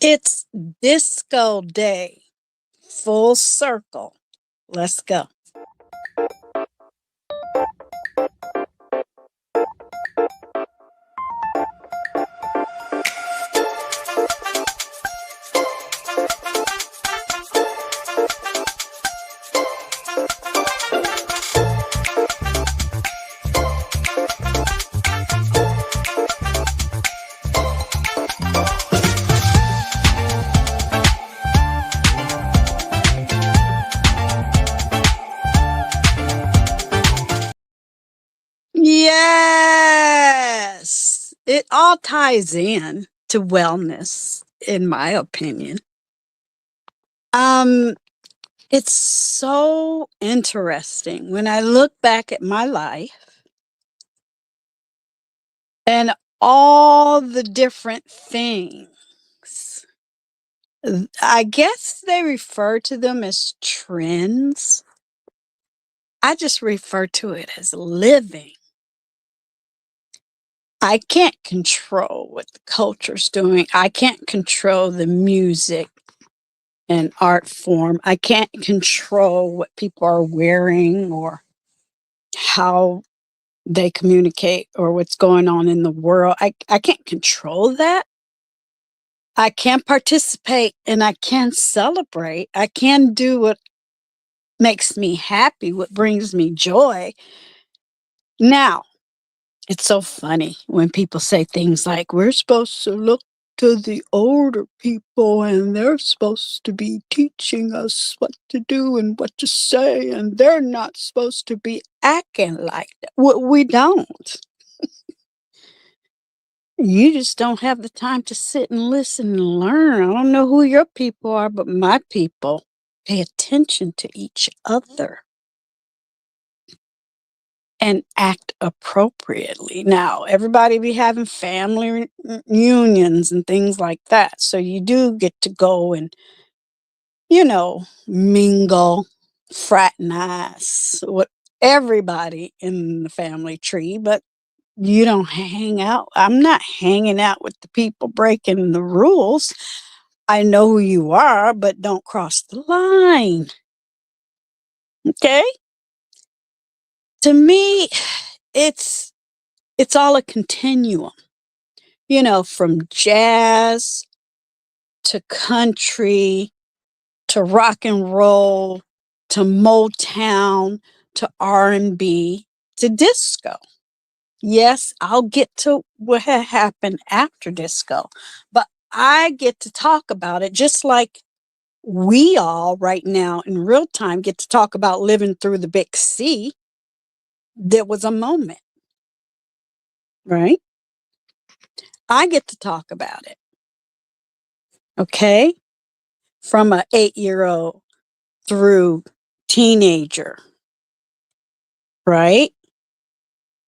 It's disco day. Full circle. Let's go. Yes, it all ties in to wellness, in my opinion. Um, it's so interesting when I look back at my life and all the different things. I guess they refer to them as trends. I just refer to it as living. I can't control what the culture's doing. I can't control the music and art form. I can't control what people are wearing or how they communicate or what's going on in the world. I can't control that. I can participate and I can celebrate. I can do what makes me happy, what brings me joy. Now, it's so funny when people say things like, we're supposed to look to the older people and they're supposed to be teaching us what to do and what to say, and they're not supposed to be acting like that. We don't. You just don't have the time to sit and listen and learn. I don't know who your people are, but my people pay attention to each other and act appropriately. Now, everybody be having family reunions and things like that. So you do get to go and, mingle, fraternize with everybody in the family tree, but you don't hang out. I'm not hanging out with the people breaking the rules. I know who you are, but don't cross the line. Okay? To me, it's all a continuum, from jazz to country to rock and roll to Motown to R&B to disco. Yes, I'll get to what happened after disco, but I get to talk about it just like we all right now in real time get to talk about living through the big C. There was a moment, right? I get to talk about it. Okay? From an 8-year-old through teenager, right?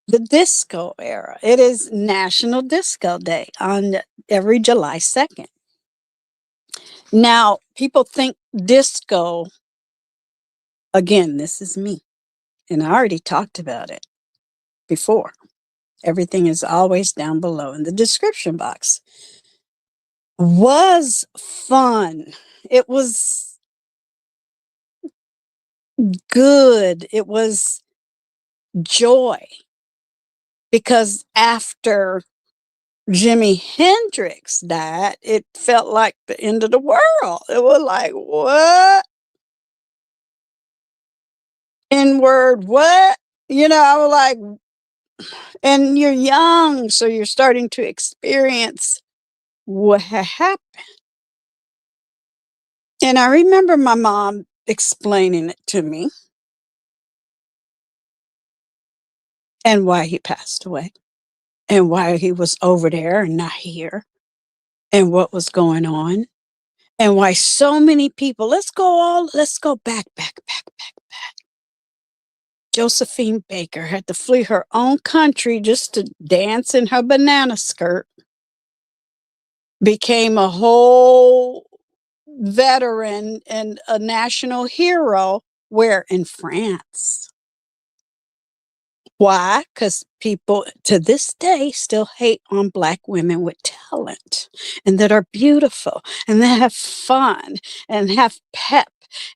The disco era. It is National Disco Day on every July 2nd. Now, people think disco, again, this is me, and I already talked about it before. Everything is always down below in the description box. Was fun. It was good. It was joy. Because after Jimi Hendrix died, it felt like the end of the world. It was like, what? N-word, what? I was like, and you're young, so you're starting to experience what had happened. And I remember my mom explaining it to me and why he passed away and why he was over there and not here and what was going on and why so many people, let's go back. Josephine Baker had to flee her own country just to dance in her banana skirt, became a whole veteran and a national hero, where in France. Why? Because people to this day still hate on Black women with talent and that are beautiful and that have fun and have pep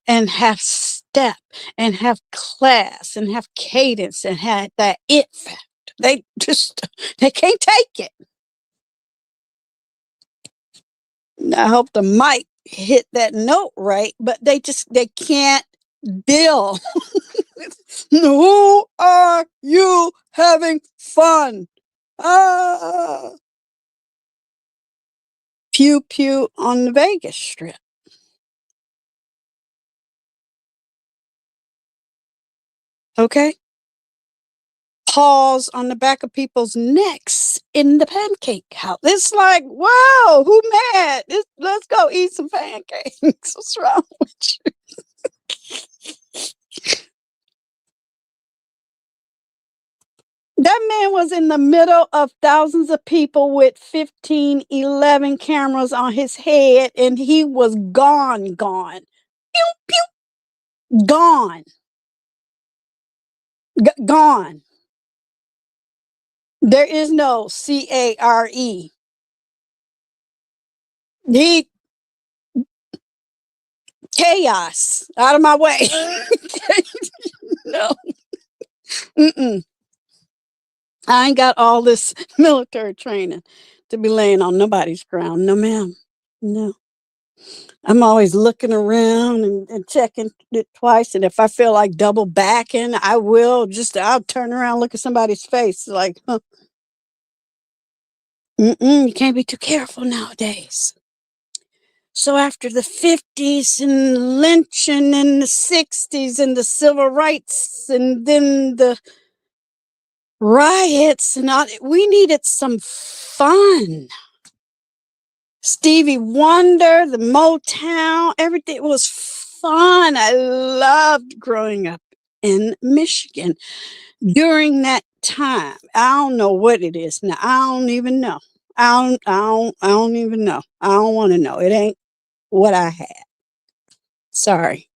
and have step and have class and have cadence and have that it factor. They just, they can't take it. I hope the mic hit that note right, but they can't deal. Who are you having fun? Ah, pew pew on the Vegas Strip. Okay. Paws on the back of people's necks in the pancake house. It's like, wow, who mad? Let's go eat some pancakes. What's wrong with you? That man was in the middle of thousands of people with 15, 11 cameras on his head, and he was gone. Pew, pew, gone. Gone. There is no CARE. He chaos out of my way. No. Mm-mm. I ain't got all this military training to be laying on nobody's ground. No, ma'am. No. I'm always looking around and checking it twice. And if I feel like double backing, I will I'll turn around, look at somebody's face like, huh. You can't be too careful nowadays. So after the 50s and lynching and the 60s and the civil rights and then the riots and all, we needed some fun. Stevie Wonder, the Motown, everything was fun. I loved growing up in Michigan during that time. I don't know what it is now. I don't even know. I don't even know. I don't want to know. It ain't what I had. Sorry.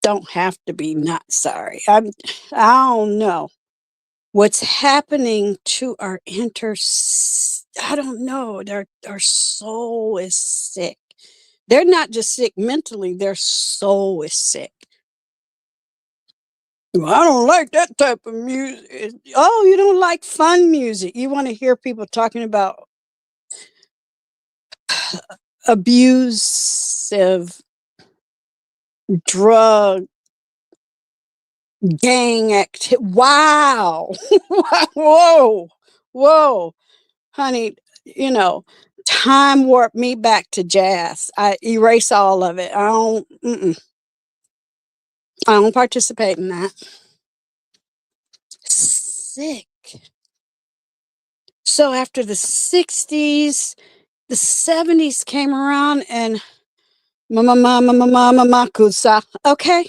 Don't have to be not sorry. I don't know what's happening to our I don't know. Our soul is sick. They're not just sick mentally, their soul is sick. Well, I don't like that type of music. Oh, you don't like fun music. You want to hear people talking about abusive drug gang activity. Wow. Whoa. Whoa. Honey, time warp me back to jazz. I erase all of it. I don't participate in that. Sick. So after the 60s, the 70s came around and MAKOSSA, okay,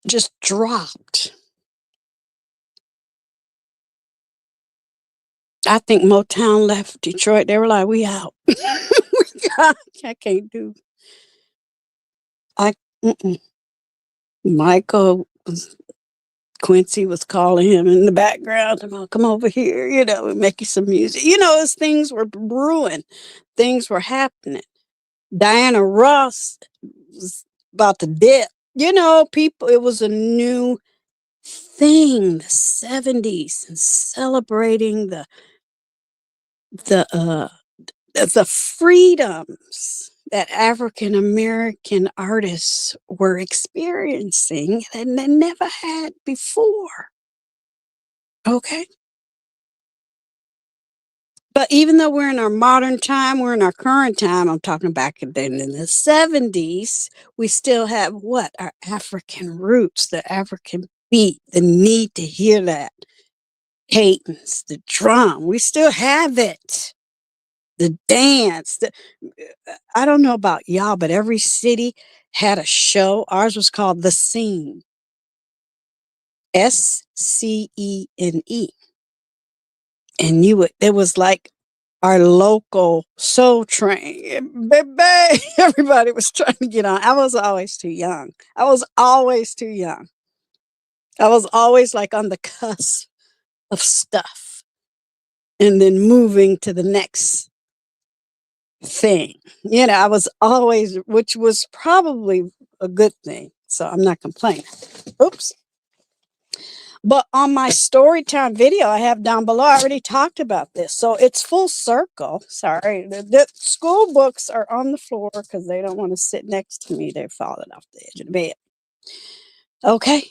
just dropped. I think Motown left Detroit. They were like, we out. I can't do. Michael Quincy was calling him in the background. Come over here, make you some music. As things were brewing, things were happening. Diana Ross was about to dip. People, it was a new thing, the 70s, and celebrating the freedoms that African American artists were experiencing and they never had before. Okay. But even though we're in our modern time, we're in our current time, I'm talking back then in the 70s, we still have what? Our African roots, the African beat, the need to hear that cadence, the drum. We still have it. The dance. I don't know about y'all, but every city had a show. Ours was called The Scene. SCENE. And it was like our local soul train. Baby, everybody was trying to get on. I was always too young. I was always like on the cusp of stuff and then moving to the next thing. I was always, which was probably a good thing. So I'm not complaining. Oops. But on my story time video I have down below, I already talked about this. So it's full circle. Sorry. The school books are on the floor because they don't want to sit next to me. They're falling off the edge of the bed. Okay.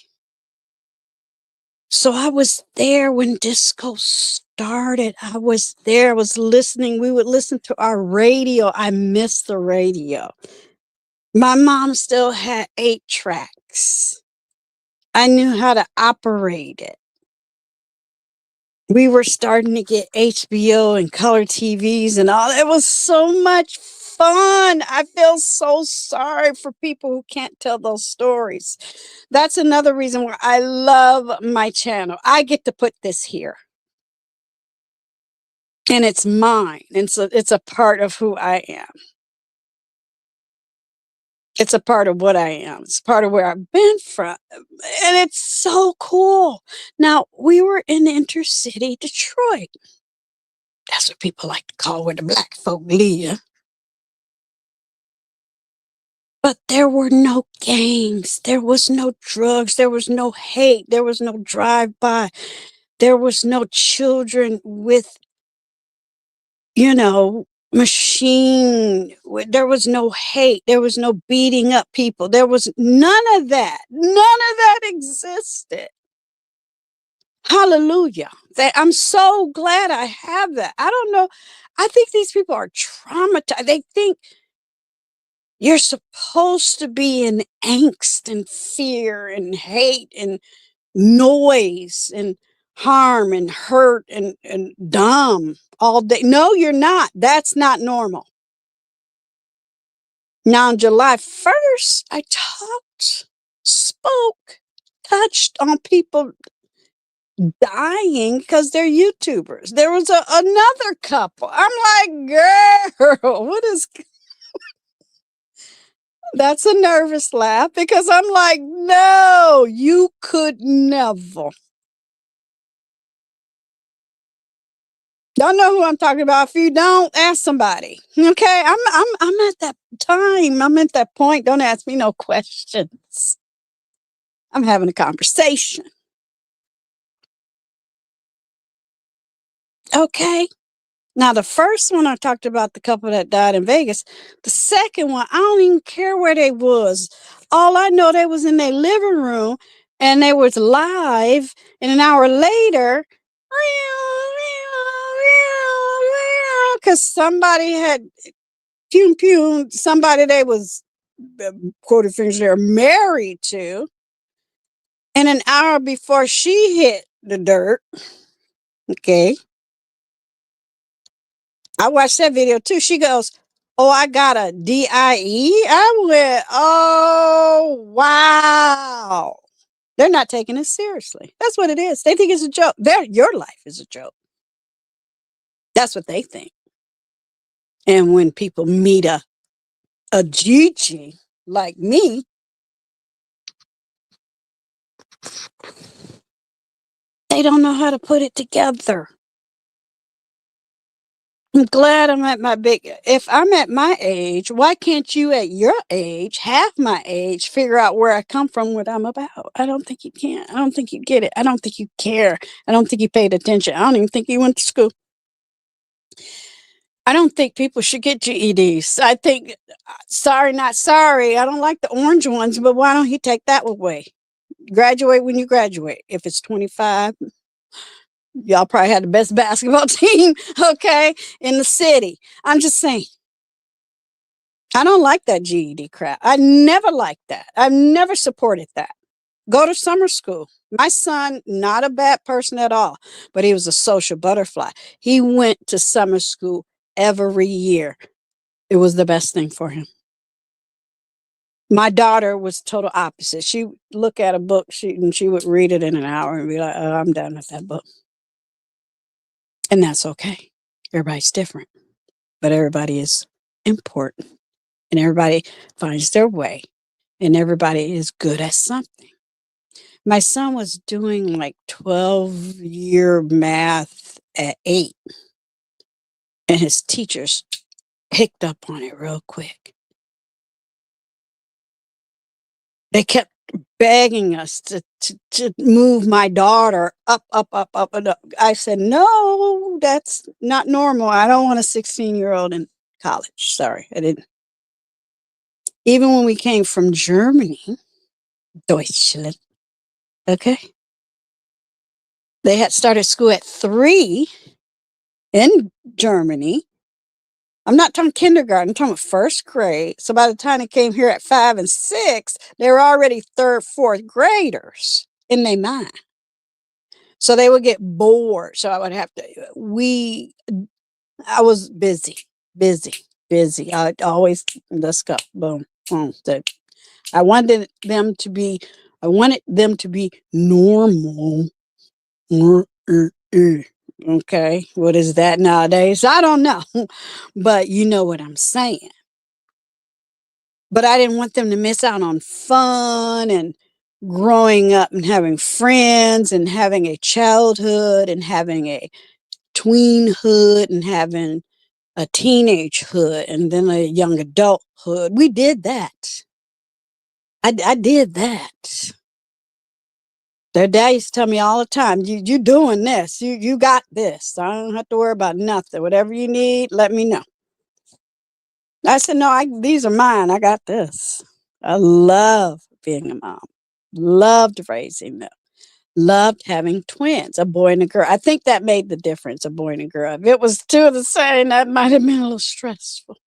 So I was there when disco started. I was there. I was listening. We would listen to our radio. I miss the radio. My mom still had 8 tracks. I knew how to operate it. We were starting to get HBO and color TVs and all. It was so much fun. I feel so sorry for people who can't tell those stories. That's another reason why I love my channel. I get to put this here. And it's mine. And so it's a part of who I am. It's a part of what I am. It's part of where I've been from. And it's so cool. Now, we were in intercity Detroit. That's what people like to call where the black folk live. But there were no gangs. There was no drugs. There was no hate. There was no drive-by. There was no children with, machine. There was no hate. There was no beating up people. There was none of that. None of that existed. Hallelujah. I'm so glad I have that. I don't know. I think these people are traumatized. They think you're supposed to be in angst and fear and hate and noise and harm and hurt and dumb all day. No, you're not. That's not normal. Now, on July 1st, I spoke, touched on people dying because they're YouTubers. There was another couple. I'm like, girl, what is... That's a nervous laugh because I'm like, no, you could never. Y'all know who I'm talking about. If you don't, ask somebody. Okay, I'm at that time. I'm at that point. Don't ask me no questions. I'm having a conversation. Okay. Now, the first one I talked about, the couple that died in Vegas. The second one, I don't even care where they was. All I know, they was in their living room and they was live. And an hour later, because somebody had somebody they was quoted fingers they're married to. And an hour before she hit the dirt, okay, I watched that video too. She goes, "Oh, I got a DIE." I went, "Oh, wow." They're not taking it seriously. That's what it is. They think it's a joke. Your life is a joke. That's what they think. And when people meet a Gigi like me, they don't know how to put it together. I'm glad I'm at if I'm at my age, why can't you at your age, half my age, figure out where I come from, what I'm about? I don't think you can. I don't think you get it. I don't think you care. I don't think you paid attention. I don't even think you went to school. I don't think people should get GEDs. I think, sorry, not sorry. I don't like the orange ones, but why don't he take that away? Graduate when you graduate. If it's 25, y'all probably had the best basketball team, okay, in the city. I'm just saying. I don't like that GED crap. I never liked that. I've never supported that. Go to summer school. My son, not a bad person at all, but he was a social butterfly. He went to summer school every year. It was the best thing for him. My daughter was total opposite. She would look at a book and she would read it in an hour and be like, "Oh, I'm done with that book." And that's okay. Everybody's different, but everybody is important and everybody finds their way and everybody is good at something. My son was doing like 12-year math at 8, and his teachers picked up on it real quick. They kept begging us to move my daughter up, and up. I said, no, that's not normal. I don't want a 16-year-old in college. Sorry, I didn't. Even when we came from Germany, Deutschland, okay, they had started school at 3 in Germany. I'm not talking kindergarten, I'm talking about first grade. So by the time they came here at 5 and 6, they were already 3rd, 4th graders in their mind. So they would get bored. So I would have to, I was busy. I always, let's go, boom, boom. I wanted them to be normal. Okay, what is that nowadays? I don't know, but you know what I'm saying. But I didn't want them to miss out on fun and growing up and having friends and having a childhood and having a tweenhood and having a teenagehood and then a young adulthood. We did that. I did that. Their dad used to tell me all the time, you doing this, you got this. I don't have to worry about nothing. Whatever you need, let me know. I said, no, these are mine. I got this. I love being a mom. Loved raising them. Loved having twins, a boy and a girl. I think that made the difference, a boy and a girl. If it was two of the same, that might have been a little stressful.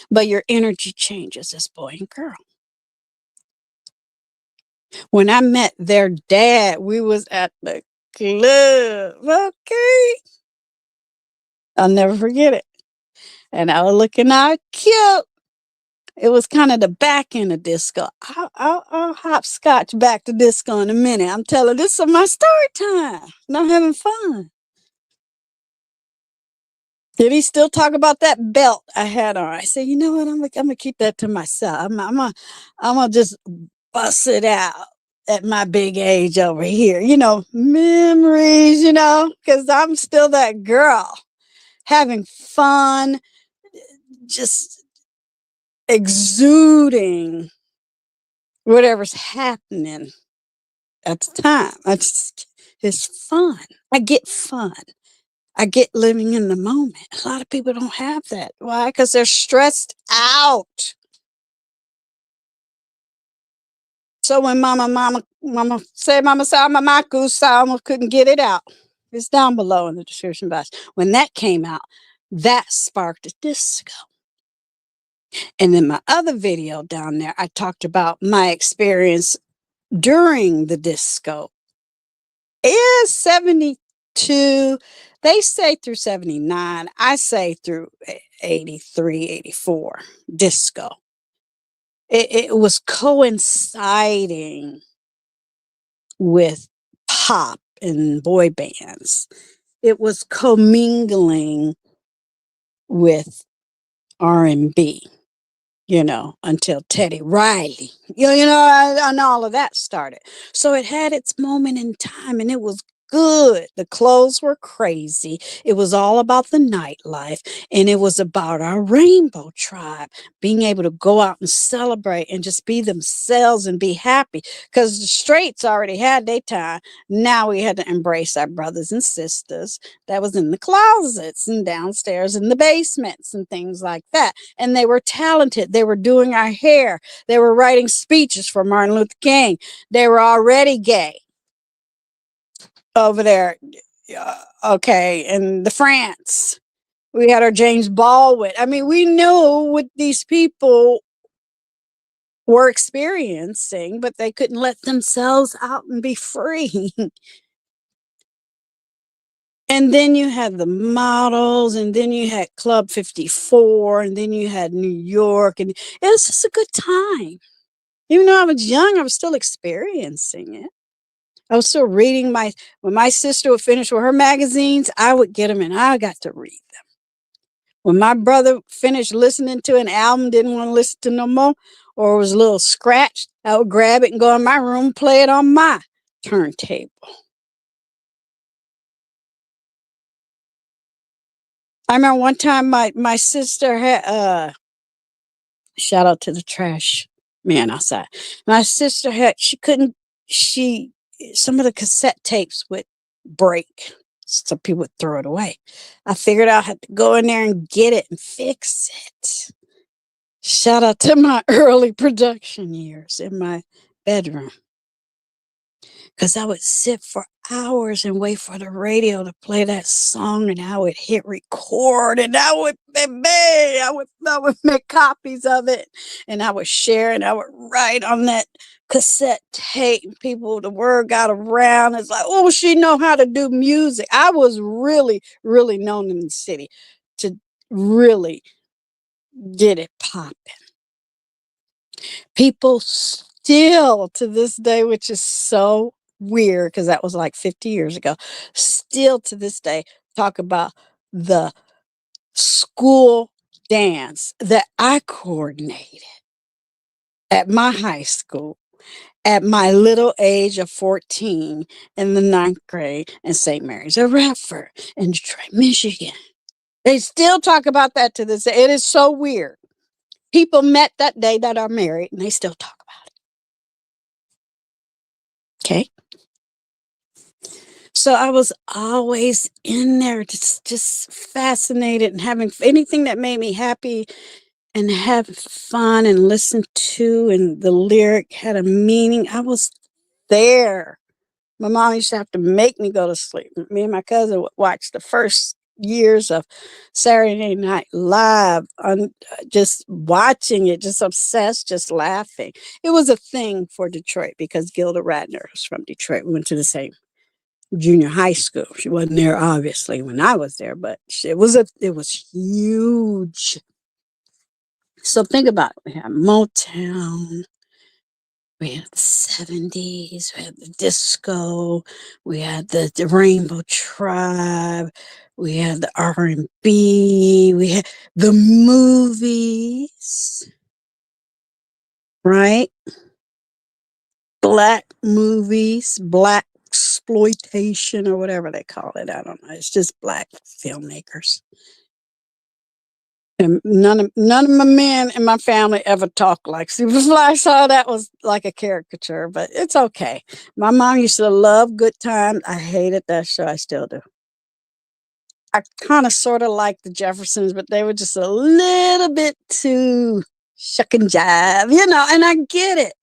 But your energy changes as boy and girl. When I met their dad, we was at the club. Okay. I'll never forget it. And I was looking all cute. It was kind of the back end of disco. I'll hopscotch back to disco in a minute. I'm telling this is my story time. And I'm having fun. Did he still talk about that belt I had on? I said, you know what? I'm gonna keep that to myself. I'm gonna just bust it out at my big age over here. You know, memories. You know, because I'm still that girl having fun, just exuding whatever's happening at the time. It's fun. I get fun. I get living in the moment. A lot of people don't have that. Why? Because they're stressed out. So when mama said MAKOSSA, I almost couldn't get it out. It's down below in the description box. When that came out, that sparked a disco. And in my other video down there, I talked about my experience during the disco. Is 72, they say through 79, I say through 83, 84, disco. It was coinciding with pop and boy bands. It was commingling with R&B, you know, until Teddy Riley, and all of that started. So it had its moment in time and it was good. The clothes were crazy. It was all about the nightlife and it was about our rainbow tribe being able to go out and celebrate and just be themselves and be happy because the straights already had their time. Now we had to embrace our brothers and sisters that was in the closets and downstairs in the basements and things like that. And they were talented. They were doing our hair. They were writing speeches for Martin Luther King. They were already gay over there. Okay. And the France, we had our James Baldwin. I mean, we knew what these people were experiencing, but they couldn't let themselves out and be free. And then you had the models, and then you had Club 54, and then you had New York, and it was just a good time. Even though I was young, I was still experiencing it. I was still reading when my sister would finish with her magazines, I would get them and I got to read them. When my brother finished listening to an album, didn't want to listen to no more, or was a little scratched, I would grab it and go in my room, play it on my turntable. I remember one time my sister had shout out to the trash man outside. My sister had she some of the cassette tapes would break. So people would throw it away. I figured I had to go in there and get it and fix it. Shout out to my early production years in my bedroom. Because I would sit for hours and wait for the radio to play that song, and I would hit record, and I would make copies of it, and I would share, and I would write on that cassette tape. And people, the word got around. It's like, oh, she know how to do music. I was really, really known in the city to really get it popping. People still to this day, which is so weird because that was like 50 years ago, still to this day talk about the school dance that I coordinated at my high school at my little age of 14 in the 9th grade in St. Mary's of Radford in Detroit, Michigan. They still talk about that to this day. It is so weird. People met that day that are married and they still talk about it. Okay. So I was always in there, just fascinated and having anything that made me happy and have fun and listen to, and the lyric had a meaning. I was there. My mom used to have to make me go to sleep. Me and my cousin would watch the first years of Saturday Night Live on just watching it, just obsessed, just laughing. It was a thing for Detroit because Gilda Radner was from Detroit. We went to the same junior high school. She wasn't there obviously when I was there, but it was huge. So think about it. We had Motown, we had the 70s, we had the disco, we had the Rainbow Tribe, we had the R&B, we had the movies, right? Black movies, black exploitation or whatever they call it. I don't know. It's just black filmmakers. And none of my men in my family ever talked like Superfly. So that was like a caricature, but it's okay. My mom used to love Good Times. I hated that show. I still do. I kind of sort of like the Jeffersons, but they were just a little bit too shuck and jive, and I get it.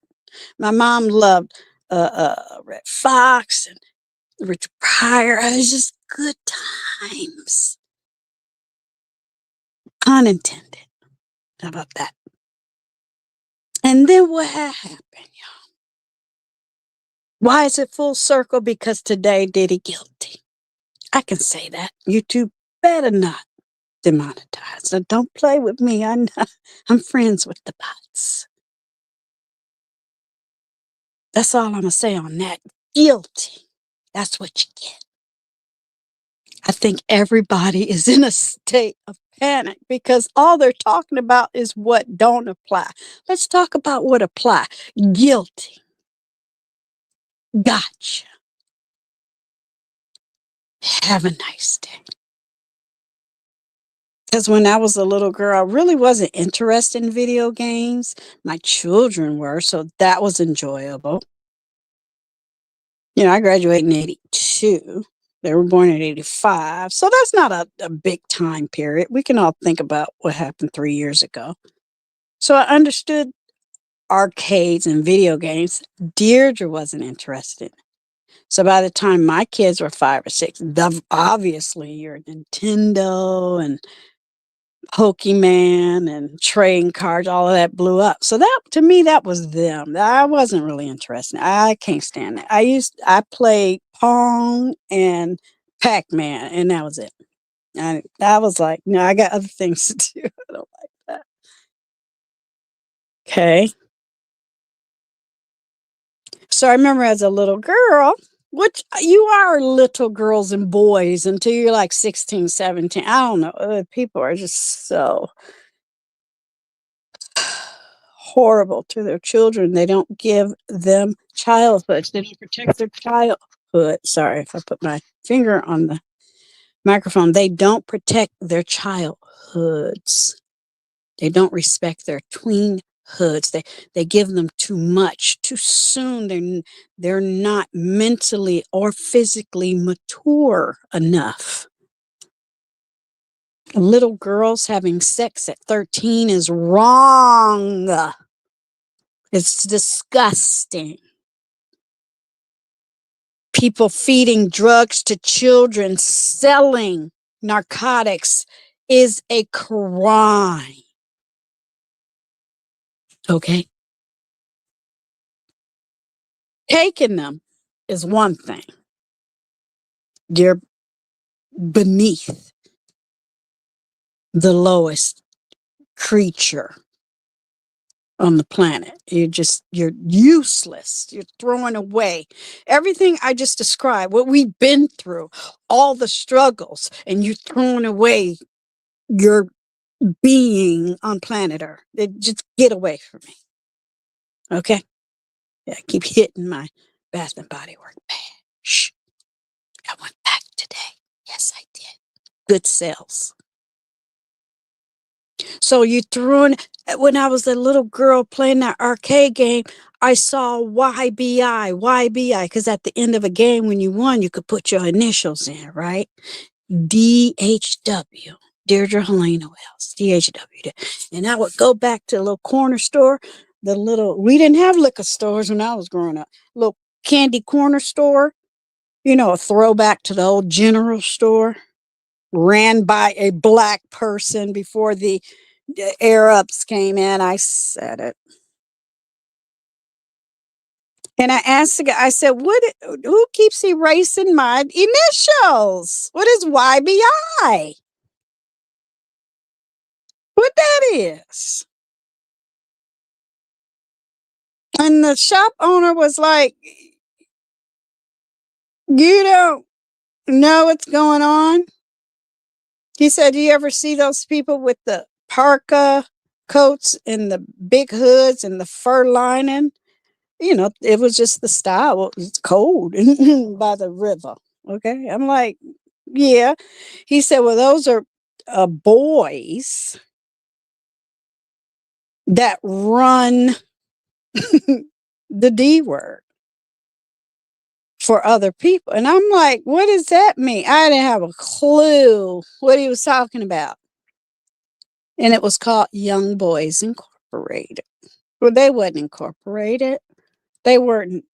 My mom loved Red Fox and Richard Pryor. It was just good times. Unintended. How about that? And then what happened, y'all? Why is it full circle? Because today Diddy guilty. I can say that. YouTube better not demonetize. So don't play with me. I'm friends with the bots. That's all I'm going to say on that. Guilty. That's what you get. I think everybody is in a state of panic because all they're talking about is what don't apply. Let's talk about what apply. Guilty. Gotcha. Have a nice day. Because when I was a little girl, I really wasn't interested in video games. My children were, so that was enjoyable. I graduated in 82. They were born in 85. So that's not a big time period. We can all think about what happened 3 years ago. So I understood arcades and video games. Deirdre wasn't interested. So by the time my kids were 5 or 6, obviously your Nintendo and Pokemon and trading cards, all of that blew up. So that to me, that was them. I wasn't really interested. I can't stand it. I played Pong and Pac-Man, and that was it. I was like, no, I got other things to do. I don't like that. Okay. So I remember as a little girl, Which you are little girls and boys until you're like 16, 17. I don't know. People are just so horrible to their children. They don't give them childhood. They don't protect their childhood. Sorry if I put my finger on the microphone. They don't protect their childhoods. They don't respect their tweenhoods. They give them too much too soon. They're not mentally or physically mature enough. Little girls having sex at 13 is wrong. It's disgusting. People feeding drugs to children, selling narcotics is a crime. Okay? Taking them is one thing. You're beneath the lowest creature on the planet. You're useless. You're throwing away everything I just described, what we've been through, all the struggles, and you're throwing away your being on planet Earth. Just get away from me. Okay? Yeah, I keep hitting my Bath and Body Works pad. Shh. I went back today. Yes, I did. Good sales. So you threw in, when I was a little girl playing that arcade game, I saw YBI, because at the end of a game, when you won, you could put your initials in, right? DHW, DEIRDREHELENA Wells, DHW. And I would go back to the little corner store, we didn't have liquor stores when I was growing up, little candy corner store, a throwback to the old general store, ran by a black person before the Arabs came in. I said it. And I asked the guy, I said, who keeps erasing my initials? What is YBI? What that is? And the shop owner was like, you don't know what's going on? He said, do you ever see those people with the parka coats and the big hoods and the fur lining? It was just the style. It's cold by the river. Okay. I'm like, yeah. He said, well, those are boys that run the D word for other people. And I'm like, what does that mean? I didn't have a clue what he was talking about. And it was called Young Boys Incorporated. Well, they wasn't incorporated. They weren't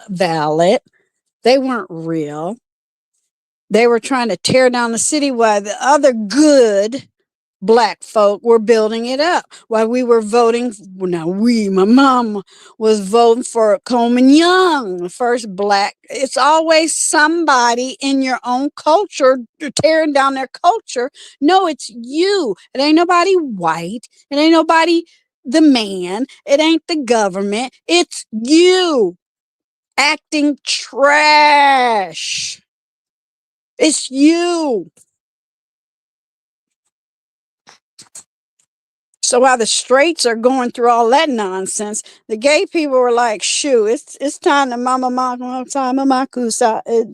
valid. They weren't real. They were trying to tear down the city while the other good black folk were building it up. While we were voting, my mom was voting for Coleman Young, the first black. It's always somebody in your own culture tearing down their culture. No, it's you. It ain't nobody white. It ain't nobody the man. It ain't the government. It's you acting trash. It's you. So while the straights are going through all that nonsense, the gay people were like, "Shoo, it's time to MAKOSSA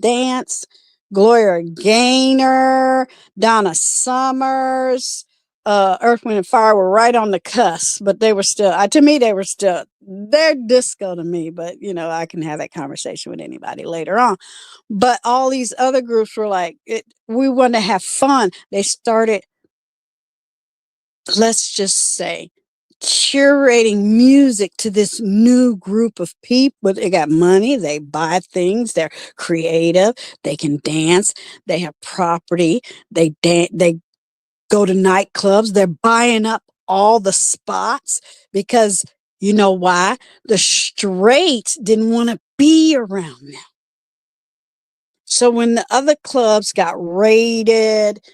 dance." Gloria Gaynor, Donna Summers, Earth, Wind, and Fire were right on the cusp, but they were still. To me, they're disco to me. But I can have that conversation with anybody later on. But all these other groups were like, we want to have fun. They started, let's just say, curating music to this new group of people. They got money, they buy things, they're creative, they can dance, they have property, they go to nightclubs, they're buying up all the spots because you know why? The straights didn't want to be around them. So when the other clubs got raided,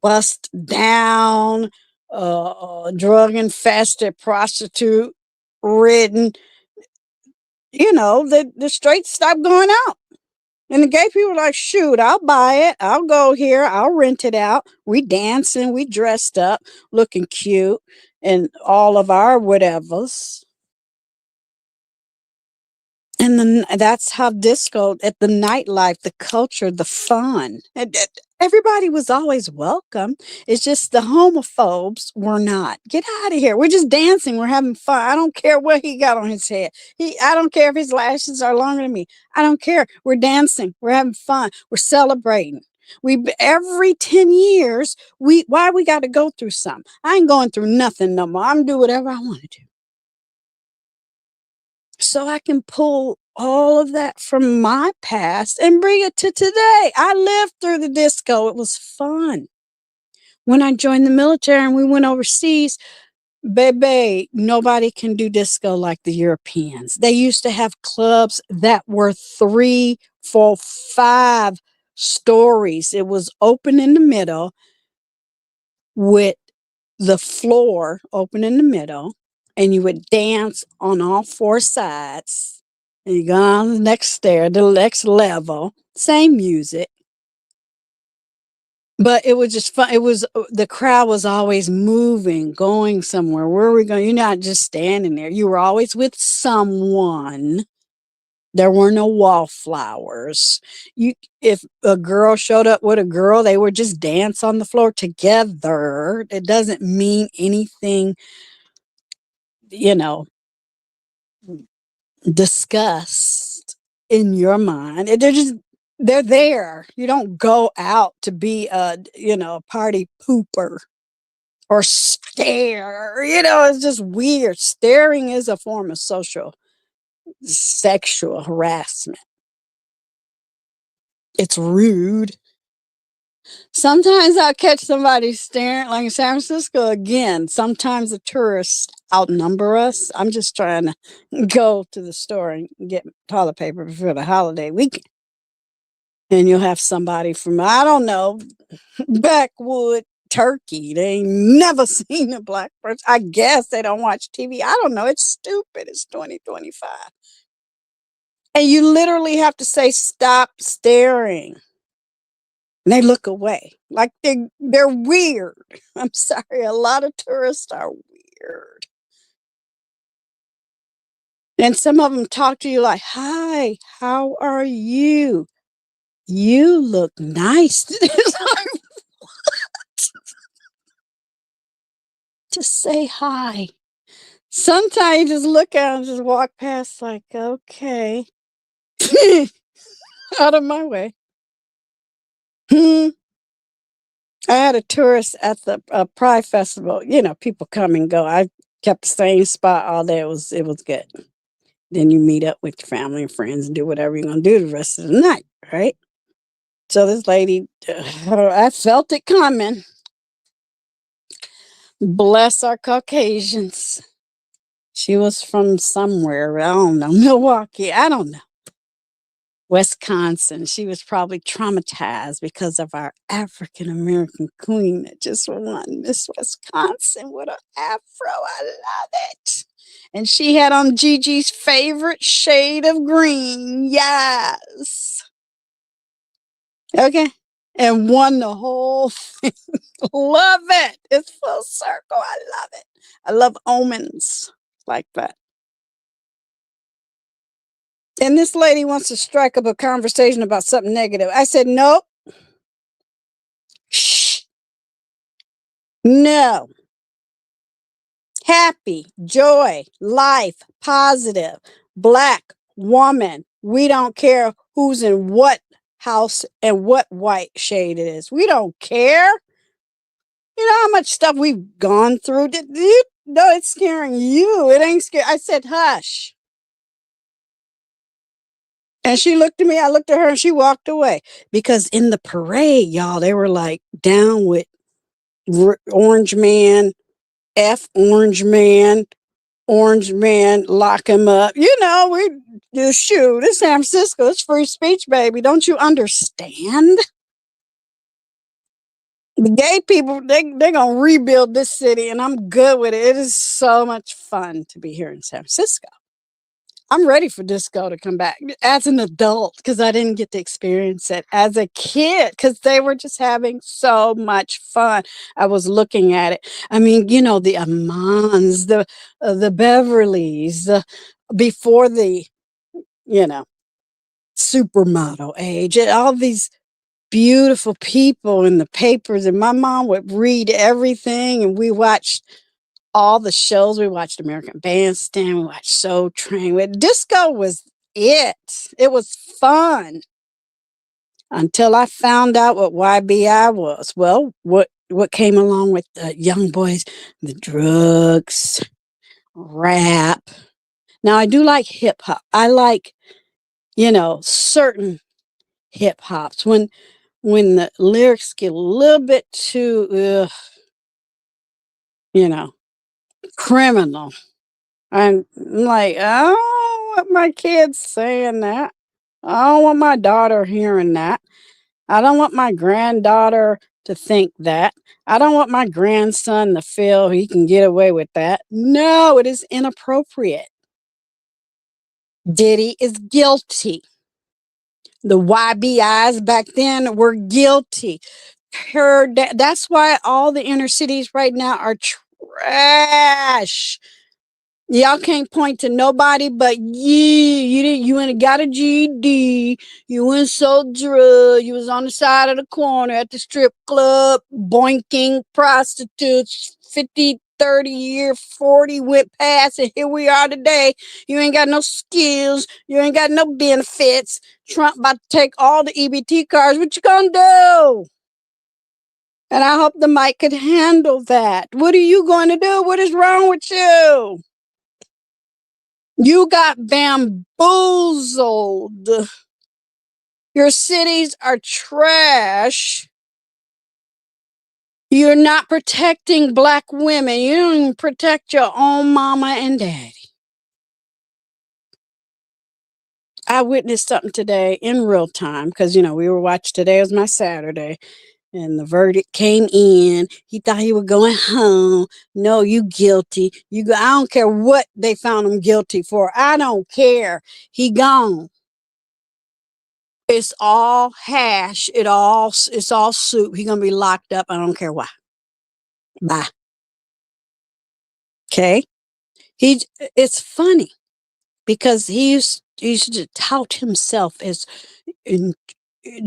bust down, drug infested, prostitute ridden, the straights stopped going out. And the gay people were like, shoot, I'll buy it. I'll go here. I'll rent it out. We dancing, we dressed up, looking cute, and all of our whatevers. And then that's how disco, at the nightlife, the culture, the fun. Everybody was always welcome. It's just the homophobes were not. Get out of here. We're just dancing. We're having fun. I don't care what he got on his head. I don't care if his lashes are longer than me. I don't care. We're dancing. We're having fun. We're celebrating. Every 10 years, why we got to go through something? I ain't going through nothing no more. I'm do whatever I want to do. So I can pull all of that from my past and bring it to today. I lived through the disco. It was fun. When I joined the military and we went overseas, baby, nobody can do disco like the Europeans. They used to have clubs that were 3, 4, 5 stories. It was open in the middle with the floor open in the middle, and you would dance on all 4 sides. And you go on the next stair, the next level, same music. But it was just fun. It was, the crowd was always moving, going somewhere. Where are we going? You're not just standing there. You were always with someone. There were no wallflowers. If a girl showed up with a girl, they would just dance on the floor together. It doesn't mean anything, disgust in your mind. They're there. You don't go out to be a party pooper or stare. It's just weird. Staring is a form of sexual harassment. It's rude. Sometimes I'll catch somebody staring, like in San Francisco again. Sometimes the tourists outnumber us. I'm just trying to go to the store and get toilet paper before the holiday weekend. And you'll have somebody from, I don't know, backwood Turkey. They ain't never seen a black person. I guess they don't watch TV. I don't know. It's stupid. It's 2025. And you literally have to say, stop staring. And they look away like they're weird. I'm sorry. A lot of tourists are weird. And some of them talk to you like, hi, how are you? You look nice. Just say hi. Sometimes you just look at them and just walk past like, okay. Out of my way. I had a tourist at the Pride Festival. People come and go. I kept the same spot all day. It was good. Then you meet up with your family and friends and do whatever you're going to do the rest of the night, right? So this lady, I felt it coming. Bless our Caucasians. She was from somewhere, I don't know, Milwaukee, I don't know. Wisconsin. She was probably traumatized because of our African American queen that just won Miss Wisconsin with an afro. I love it. And she had on Gigi's favorite shade of green. Yes. Okay. And won the whole thing. Love it. It's full circle. I love it. I love omens like that. And this lady wants to strike up a conversation about something negative. I said, nope. Shh. No. Happy, joy, life, positive, black woman. We don't care who's in what house and what white shade it is. We don't care. You know how much stuff we've gone through? No, it's scaring you. It ain't scary. I said, hush. And she looked at me, I looked at her, and she walked away. Because in the parade, y'all, they were like down with Orange Man, Orange Man, lock him up. We do shoot. It's San Francisco. It's free speech, baby. Don't you understand? The gay people, they're going to rebuild this city, and I'm good with it. It is so much fun to be here in San Francisco. I'm ready for disco to come back as an adult because I didn't get to experience it as a kid because they were just having so much fun. I was looking at it. I mean, you know, the Amans, the Beverleys, before the, you know, supermodel age, and all these beautiful people in the papers. And my mom would read everything, and we watched all the shows. We watched American Bandstand, we watched Soul Train. Disco was it. It was fun until I found out what YBI was. Well, what came along with the young boys, the drugs, rap. Now I do like hip hop. I like, you know, certain hip hops when the lyrics get a little bit too you know, criminal. I'm like, I don't want my kids saying that. I don't want my daughter hearing that. I don't want my granddaughter to think that. I don't want my grandson to feel he can get away with that. No, it is inappropriate. Diddy is guilty. The YBIs back then were guilty. That's why all the inner cities right now are trash. Y'all can't point to nobody but you ain't got a GED. You went sold drugs. You was on the side of the corner at the strip club, boinking prostitutes. 50, 30 year, 40 went past, and here we are today. You ain't got no skills. You ain't got no benefits. Trump about to take all the EBT cards. What you gonna do? And I hope the mic could handle that. What are you going to do? What is wrong with you? You got bamboozled. Your cities are trash. You're not protecting Black women. You don't even protect your own mama and daddy. I witnessed something today in real time because, you know, we were watching. Today was my Saturday. And the verdict came in. He thought he was going home. No, you guilty. I don't care what they found him guilty for. I don't care. He gone. It's all hash. It's all soup. He gonna be locked up. I don't care why. Bye. Okay. It's funny because he used to tout himself as in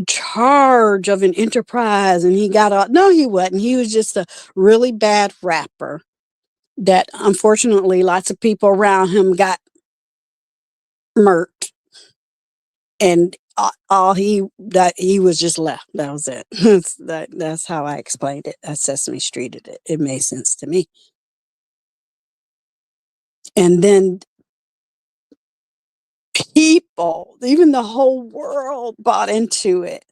charge of an enterprise, and he got all. No, he wasn't. He was just a really bad rapper that unfortunately lots of people around him got murked, and all he was just left. That was it. That's how I explained it. That's Sesame Street. It made sense to me. And then people, even the whole world, bought into it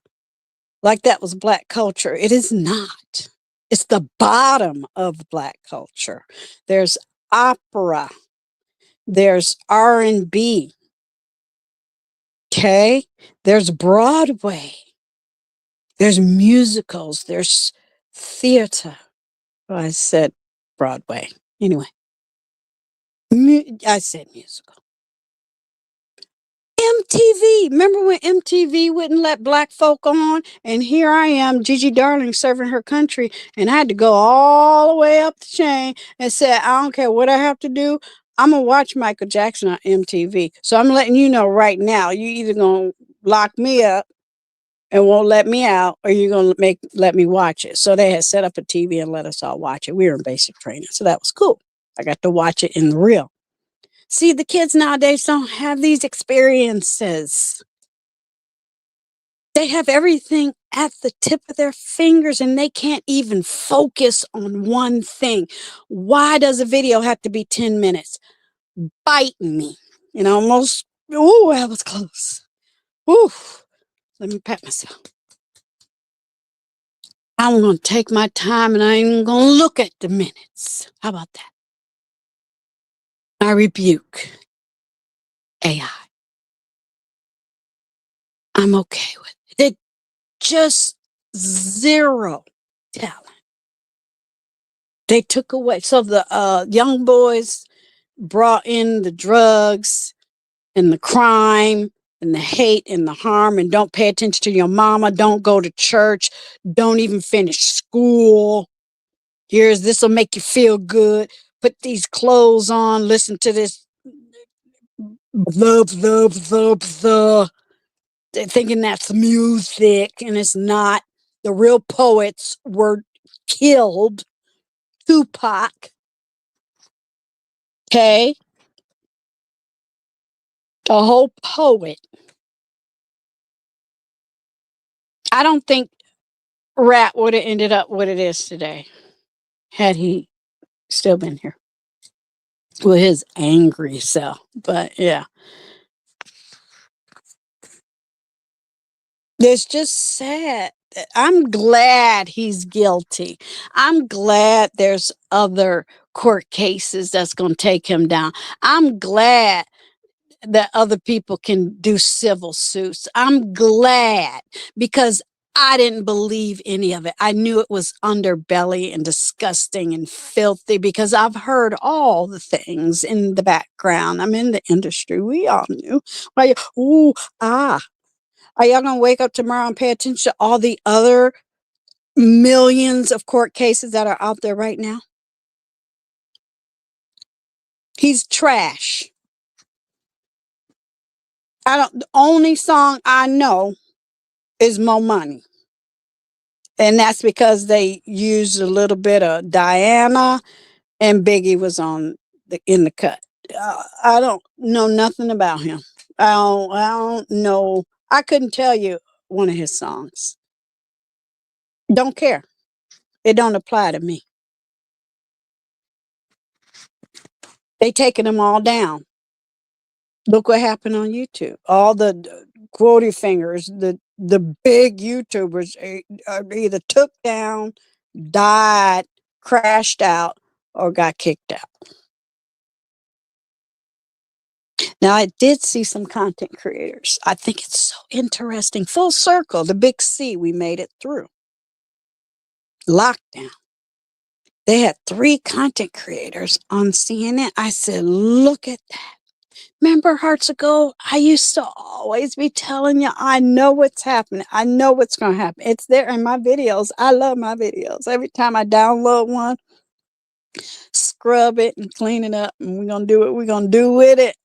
like that was Black culture. It is not. It's the bottom of Black culture. There's opera. There's R&B. Okay? There's Broadway. There's musicals. There's theater. Well, I said Broadway. Anyway, I said musical. MTV. Remember when MTV wouldn't let Black folk on? And here I am, Gigi Darlingz, serving her country, and I had to go all the way up the chain and said, I don't care what I have to do. I'm going to watch Michael Jackson on MTV. So I'm letting you know right now, you either going to lock me up and won't let me out, or you're going to let me watch it. So they had set up a TV and let us all watch it. We were in basic training, so that was cool. I got to watch it in the real. See, the kids nowadays don't have these experiences. They have everything at the tip of their fingers, and they can't even focus on one thing. Why does a video have to be 10 minutes? Biting me. And almost, ooh, that was close. Ooh, let me pat myself. I'm going to take my time, and I ain't even going to look at the minutes. How about that? I rebuke AI. I'm okay with it. It just zero talent. They took away. So the young boys brought in the drugs. and the crime and the hate and the harm, and don't pay attention to your mama, don't go to church, don't even finish school. Here's this will make you feel good. Put these clothes on, listen to this the thinking that's music, and it's not. The real poets were killed. Tupac, okay, a whole poet. I don't think Rat would have ended up what it is today had he still been here with his angry self. But yeah, it's just sad. I'm glad he's guilty. I'm glad there's other court cases that's going to take him down. I'm glad that other people can do civil suits. I'm glad, because I didn't believe any of it. I knew it was underbelly and disgusting and filthy, because I've heard all the things in the background. I'm in the industry. We all knew. Like, ooh, ah. Are y'all going to wake up tomorrow and pay attention to all the other millions of court cases that are out there right now? He's trash. The only song I know is Mo Money. And that's because they used a little bit of Diana, and Biggie was in the cut. I don't know nothing about him. I don't know. I couldn't tell you one of his songs. Don't care. It don't apply to me. They taking them all down. Look what happened on YouTube. All the quotey fingers, the big YouTubers either took down, died, crashed out, or got kicked out. Now, I did see some content creators. I think it's so interesting. Full circle, the big C, we made it through. Lockdown. They had 3 content creators on CNN. I said, look at that. Remember hearts ago, I used to always be telling you, I know what's happening. I know what's going to happen. It's there in my videos. I love my videos. Every time I download one, scrub it and clean it up, and we're going to do what we're going to do with it.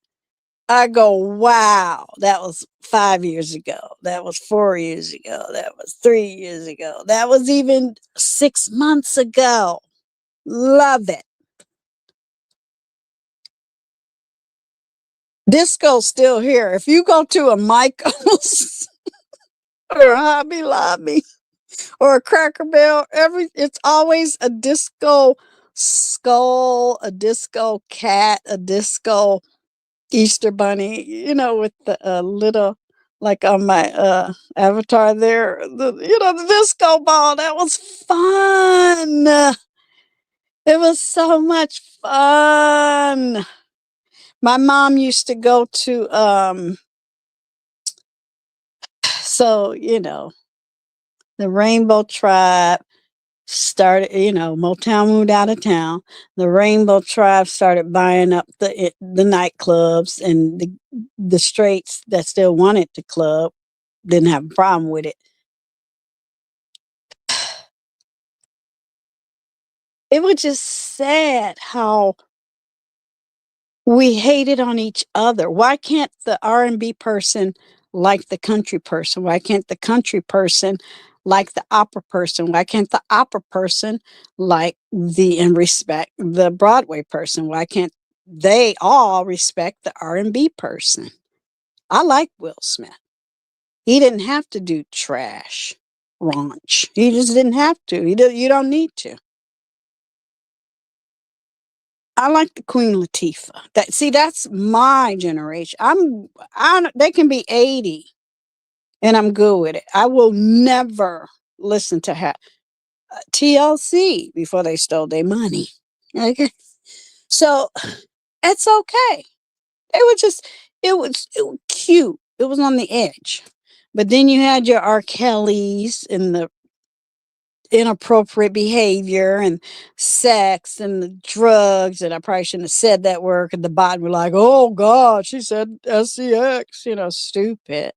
I go, wow, that was 5 years ago. That was 4 years ago. That was 3 years ago. That was even 6 months ago. Love it. Disco's still here. If you go to a MAKOSSA or a Hobby Lobby or a Cracker Barrel, it's always a disco skull, a disco cat, a disco Easter bunny, with the little, like on my avatar there, the disco ball. That was fun. It was so much fun. My mom used to go to so the Rainbow Tribe started, Motown moved out of town. The Rainbow Tribe started buying up the nightclubs, and the straights that still wanted to club didn't have a problem with it. It was just sad how we hated on each other. Why can't the R&B person like the country person? Why can't the country person like the opera person? Why can't the opera person like and respect the Broadway person? Why can't they all respect the R&B person? I like Will Smith. He didn't have to do trash, raunch. He just didn't have to. You don't need to. I like the Queen Latifah. That's my generation. They can be 80 and I'm good with it. I will never listen to TLC before they stole their money. Okay. So it's okay. It was cute. It was on the edge. But then you had your R. Kellys and inappropriate behavior and sex and the drugs. And I probably shouldn't have said that word, because the bot were like, oh God, she said SCX, stupid.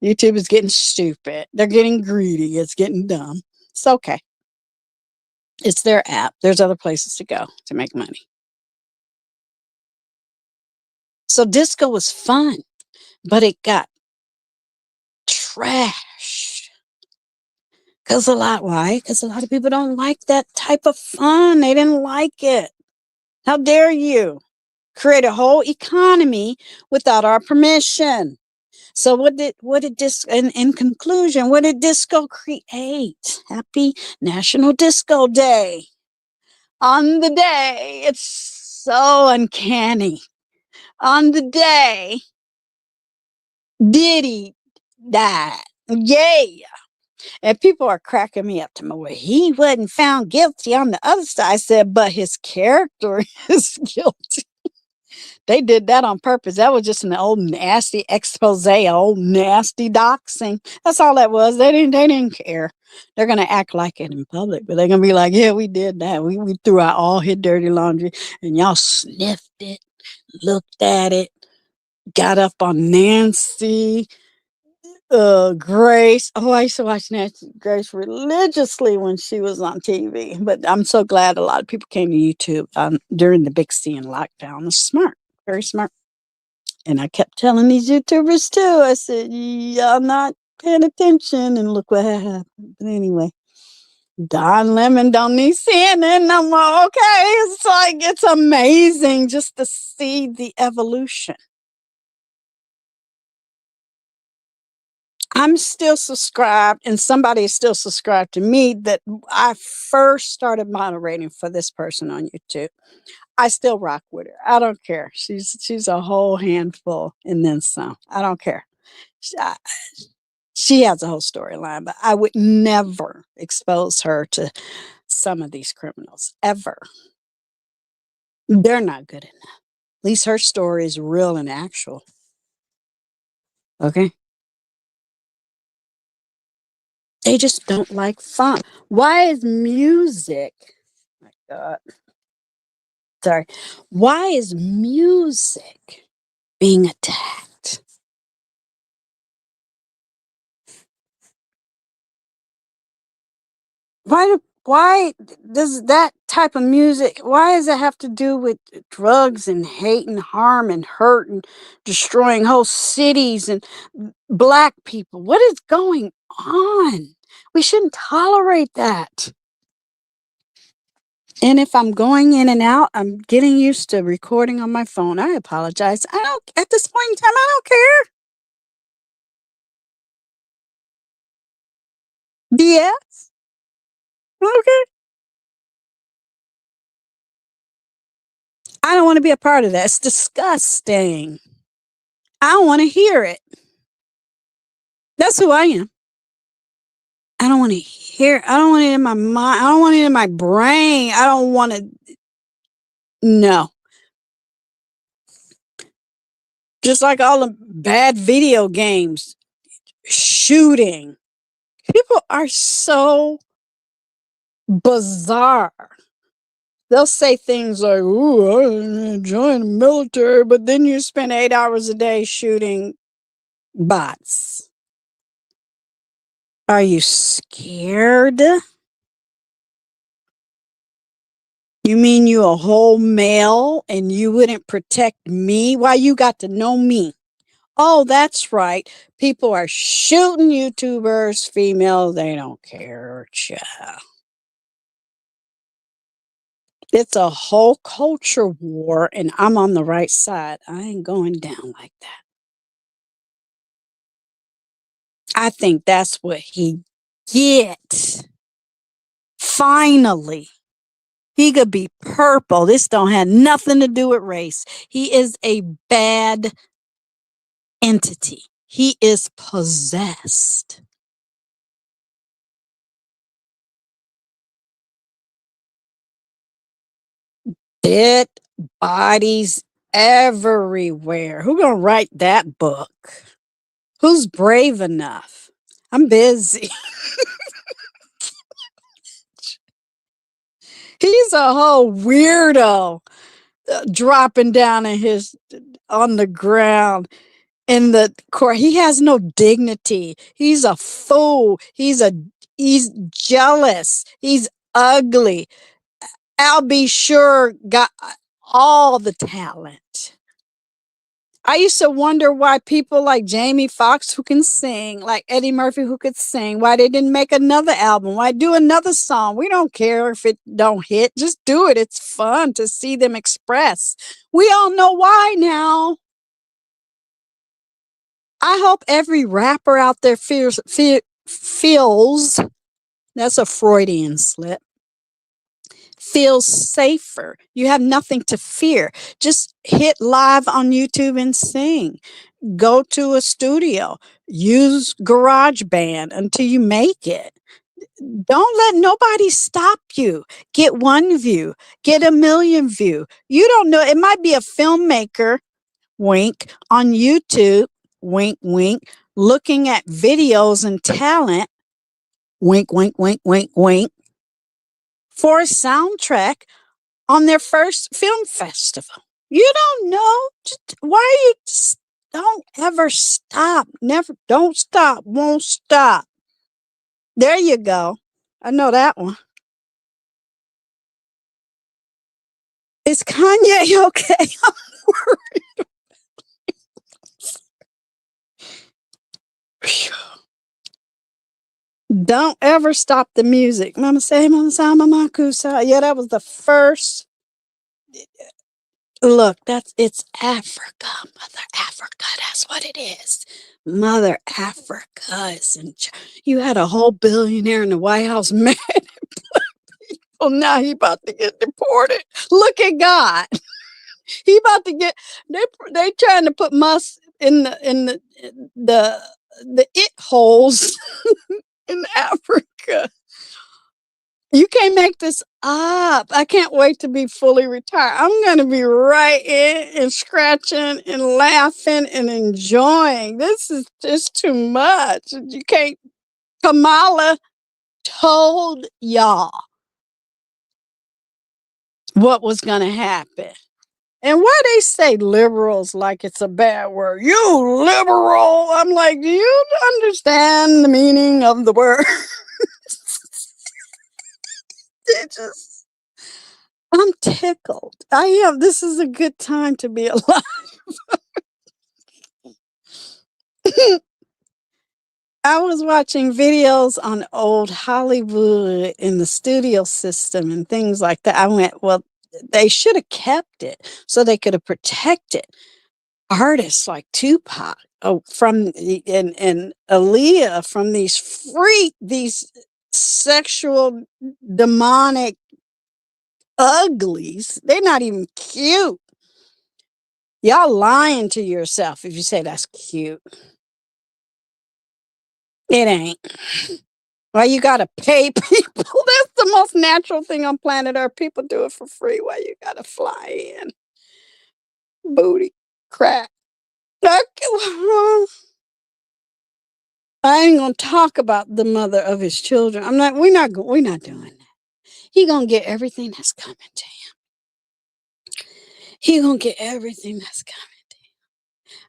YouTube is getting stupid. They're getting greedy. It's getting dumb. It's okay. It's their app. There's other places to go to make money. So disco was fun, but it got trashed. Why? Because a lot of people don't like that type of fun. They didn't like it. How dare you create a whole economy without our permission? So what did disco, in conclusion, what did disco create? Happy National Disco Day. On the day, it's so uncanny. On the day Diddy died. Yeah. And people are cracking me up to me. Well, he wasn't found guilty on the other side. I said, but his character is guilty. They did that on purpose. That was just an old nasty expose, old nasty doxing. That's all that was. They didn't care. They're gonna act like it in public, but they're gonna be like, yeah, we did that. We threw out all his dirty laundry, and y'all sniffed it, looked at it, got up on Nancy, Grace. Oh, I used to watch Nancy Grace religiously when she was on TV. But I'm so glad a lot of people came to YouTube during the Big C and lockdown. It's smart, very smart. And I kept telling these YouTubers too. I said, y'all not paying attention, and look what happened. But anyway, Don Lemon don't need CNN no more. Okay, it's like, it's amazing just to see the evolution. I'm still subscribed, and somebody is still subscribed to me that I first started moderating for this person on YouTube. I still rock with her. I don't care. She's a whole handful and then some. I don't care. She has a whole storyline, but I would never expose her to some of these criminals, ever. They're not good enough. At least her story is real and actual. Okay? They just don't like fun. Why is music? My God. Sorry. Why is music being attacked? Why does that type of music, why does it have to do with drugs and hate and harm and hurt and destroying whole cities and Black people? What is going on? We shouldn't tolerate that. And if I'm going in and out, I'm getting used to recording on my phone. I apologize. At this point in time, I don't care. BS. Okay. I don't want to be a part of that. It's disgusting. I don't want to hear it. That's who I am. I don't want to hear. I don't want it in my mind. I don't want it in my brain. I don't want to. No. Just like all the bad video games, shooting. People are so bizarre. They'll say things like, ooh, I joined the military, but then you spend 8 hours a day shooting bots. Are you scared? You mean you a whole male and you wouldn't protect me? Why, you got to know me? Oh, that's right. People are shooting YouTubers, females, they don't care. Child. It's a whole culture war, and I'm on the right side. I ain't going down like that. I think that's what he gets. Finally. He could be purple. This don't have nothing to do with race. He is a bad entity. He is possessed. Dead bodies everywhere. Who gonna write that book? Who's brave enough? I'm busy. He's a whole weirdo, dropping down on the ground in the court. He has no dignity. He's a fool. He's jealous. He's ugly. I'll be sure got all the talent. I used to wonder why people like Jamie Foxx, who can sing, like Eddie Murphy, who could sing, why they didn't make another album. Why do another song? We don't care if it don't hit. Just do it. It's fun to see them express. We all know why now. I hope every rapper out there feels, that's a Freudian slip, feels safer. You have nothing to fear. Just hit live on YouTube and sing. Go to a studio. Use GarageBand until you make it. Don't let nobody stop you. Get 1 view. Get 1,000,000 view. You don't know. It might be a filmmaker, wink, on YouTube, wink, wink, looking at videos and talent, wink, wink, wink, wink, wink, for a soundtrack on their first film festival. You don't know. Don't ever stop. Never, don't stop, won't stop. There you go. I know that one. Is Kanye okay? I'm worried. Don't ever stop the music. Mama say, Mama say, Mama MAKOSSA. Yeah, that was the first. Look, it's Africa, Mother Africa. That's what it is. Mother Africa is you had a whole billionaire in the White House mad at black people. Now he about to get deported. Look at God. He about to get they trying to put Musk in the it holes in Africa. You can't make this up. I can't wait to be fully retired. I'm going to be right in and scratching and laughing and enjoying. This is just too much. You can't. Kamala told y'all what was going to happen. And why they say liberals like it's a bad word? You liberal. I'm like, do you understand the meaning of the word? It just, I'm tickled. I am. This is a good time to be alive. I was watching videos on old Hollywood in the studio system and things like that. I went, well, they should have kept it so they could have protected artists like Tupac, and Aaliyah from these sexual demonic uglies. They're not even cute. Y'all lying to yourself if you say that's cute. It ain't. Why you gotta pay people? That's the most natural thing on planet Earth. People do it for free. Why you gotta fly in? Booty crack. I ain't gonna talk about the mother of his children. We're not doing that. He gonna get everything that's coming to him. He gonna get everything that's coming to him.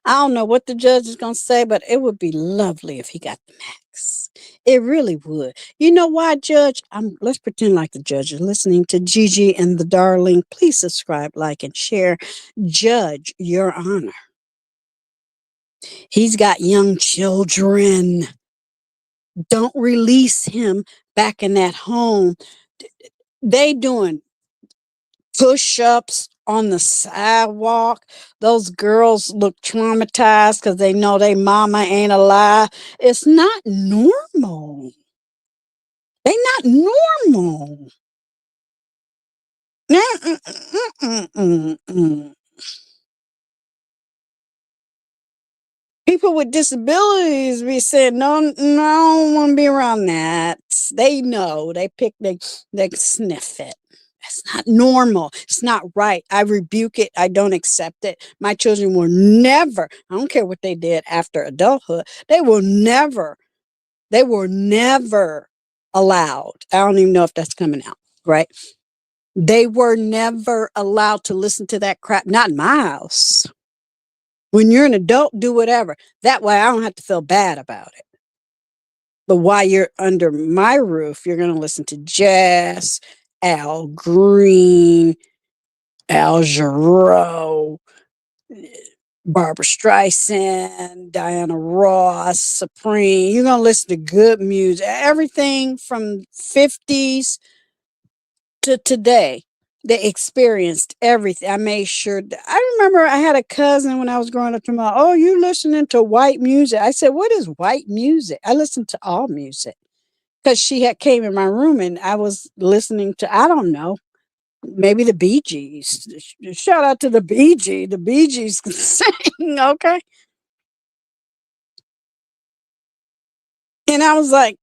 I don't know what the judge is gonna say, but it would be lovely if he got the max. It really would. You know why, Judge? Let's pretend like the judge is listening to Gigi and the Darling. Please subscribe, like, and share. Judge, Your Honor. He's got young children. Don't release him back in that home. They doing push-ups on the sidewalk. Those girls look traumatized because they know their mama ain't alive. It's not normal. They not normal. People with disabilities be saying, no, I don't want to be around that. They know. They sniff it. That's not normal. It's not right. I rebuke it. I don't accept it. My children will never, I don't care what they did after adulthood, they were never allowed. I don't even know if that's coming out, right? They were never allowed to listen to that crap. Not in my house. When you're an adult, do whatever. That way I don't have to feel bad about it. But while you're under my roof, you're going to listen to jazz, Al Green, Al Jarreau, Barbara Streisand, Diana Ross, Supreme. You're going to listen to good music. Everything from 50s to today. They experienced everything. I made sure. I remember I had a cousin when I was growing up. Oh, you listening to white music? I said, what is white music? I listened to all music because she had came in my room and I was listening to, I don't know, maybe the Bee Gees. Shout out to the Bee Gees. The Bee Gees can sing, okay? And I was like,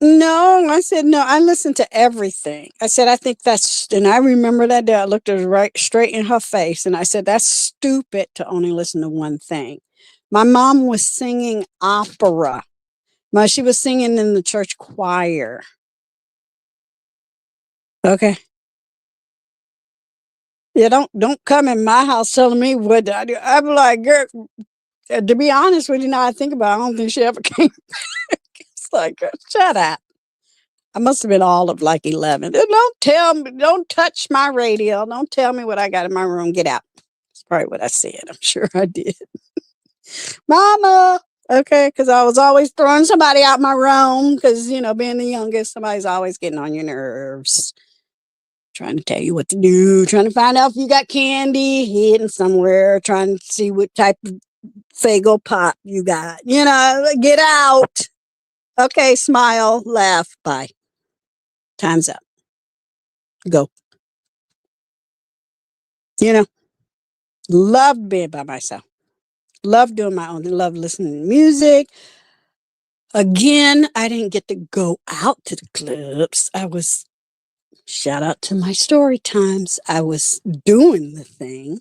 no, I said, no, I listen to everything. I said, I think that's, and I remember that day I looked her right straight in her face and I said, that's stupid to only listen to one thing. My mom was singing opera. She was singing in the church choir. Okay. Yeah, don't come in my house telling me what I do. I'm like, girl, to be honest with you, now I think about it, I don't think she ever came back. It's like, girl, shut up. I must have been all of like 11. Don't tell me, don't touch my radio. Don't tell me what I got in my room. Get out. That's probably what I said. I'm sure I did. Mama. Okay, because I was always throwing somebody out my room because, you know, being the youngest, somebody's always getting on your nerves. Trying to tell you what to do, trying to find out if you got candy hidden somewhere, trying to see what type of Fago pop you got. You know, get out. Okay, smile, laugh, bye. Time's up. Go. You know, love being by myself. Love doing my own thing. Love listening to music. Again, I didn't get to go out to the clubs. Shout out to my story times. I was doing the thing.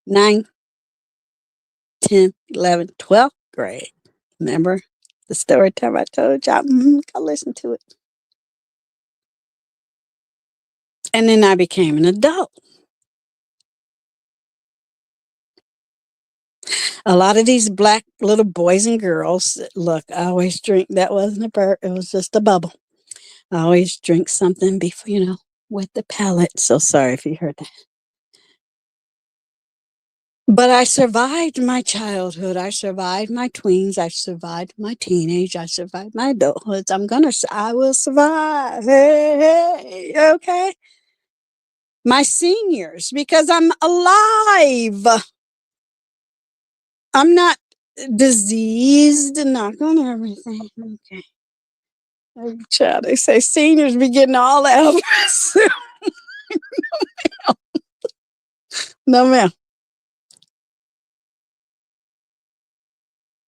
9, 10, 11, 12th grade. Remember the story time I told y'all? Go listen to it. And then I became an adult. A lot of these black little boys and girls, look, I always drink. That wasn't a burp. It was just a bubble. I always drink something before, you know, with the palate. So sorry if you heard that. But I survived my childhood. I survived my tweens. I survived my teenage. I survived my adulthood. I will survive. Hey, hey, okay. My seniors, because I'm alive. I'm not diseased. Knock on everything. Okay. Child, they say seniors be getting all that. No, ma'am.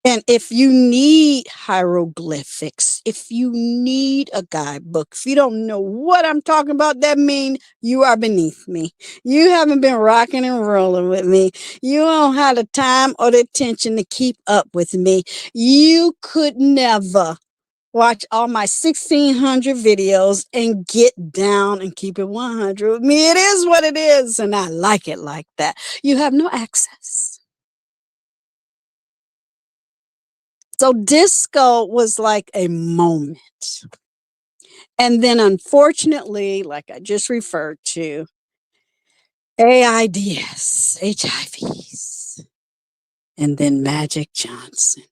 And if you need hieroglyphics, if you need a guidebook, if you don't know what I'm talking about, that means you are beneath me. You haven't been rocking and rolling with me. You don't have the time or the attention to keep up with me. You could never watch all my 1,600 videos and get down and keep it 100 with me. It is what it is, and I like it like that. You have no access. So disco was like a moment. And then unfortunately, like I just referred to, AIDS, HIVs, and then Magic Johnson.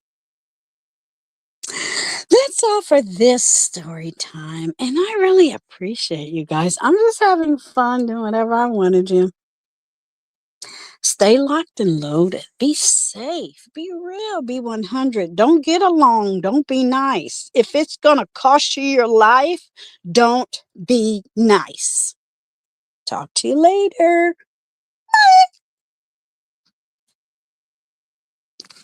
That's all for this story time. And I really appreciate you guys. I'm just having fun doing whatever I want to do. Stay locked and loaded. Be safe. Be real. Be 100. Don't get along. Don't be nice. If it's going to cost you your life, don't be nice. Talk to you later.